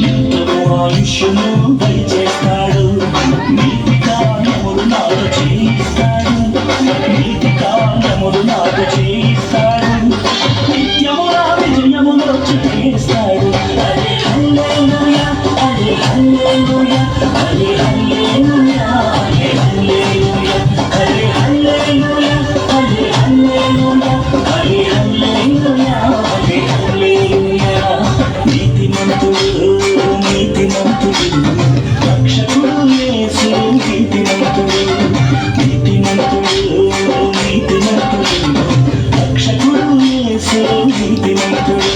ఎంతమో ఆయుష్యము దయచేస్తాడు, నీతి కార్యములు నాకు చేయిస్తాడు, నీతి కార్యములు నాకు చేయిస్తాడు, నిత్యము నా విజయములో చేస్తాడు. అరే హల్లెలూయా, అరే హల్లెలూయా, అరే హల్లెలూయా, అరే హల్లెలూయా, అరే హల్లెలూయా, అరే హల్లెలూయా, అరే హల్లెలూయా, అరే హల్లెలూయా. నీతిమంతుడు, నీతిమంతుడు, రక్షకుడు యేసు నీతిమంతుడు, నీతిమంతుడు, నీతిమంతుడు, రక్షకుడు యేసు నీతిమంతుడు.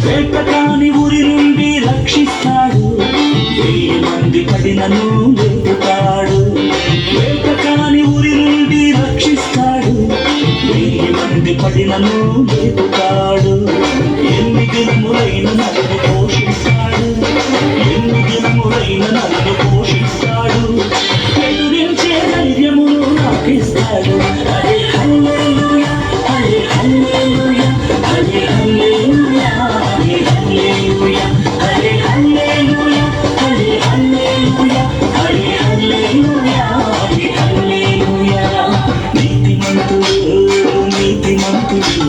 వేటకాని ఊరి నుండి రక్షిస్తాడు, 1000 మంది పడినను లేపుతాడు. వేటకాని ఊరి నుండి రక్షిస్తాడు, 1000 మంది పడినను లేపుతాడు. ఎన్ని దినములైన నన్ను పోషిస్తాడు, ఎన్ని దినములైన నన్ను పోషిస్తాడు, ఎదురించే ధైర్యమును నాకిస్తాడు. అరే హల్లెలూయా, అరే హల్లెలూయా, అరే హల్లెలూయా, అరే హల్లెలూయా, అరే హల్లెలూయా, అరే హల్లెలూయా, అరే హల్లెలూయా, అరే హల్లెలూయా. నీతిమంతుడు, నీతిమంతుడు,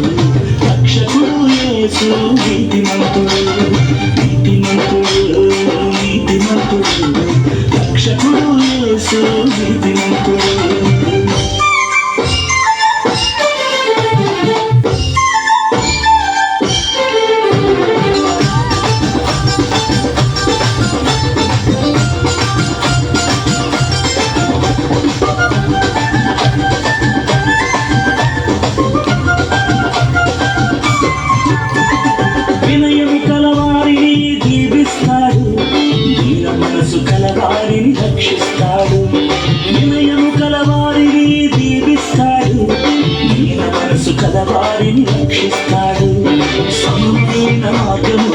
రక్షకుడు యేసు నీతిమంతుడు, నీతిమంతుడు, నీతిమంతుడు, రక్షకుడు యేసు నీతిమంతుడు. వినయము కలవారిని దీవిస్తాడు, దీన మనసు కలవారిని రక్షిస్తాడు. వినయము కలవారిని దీవిస్తాడు, దీన మనసు కలవారిని రక్షిస్తాడు. సమమైన మార్గము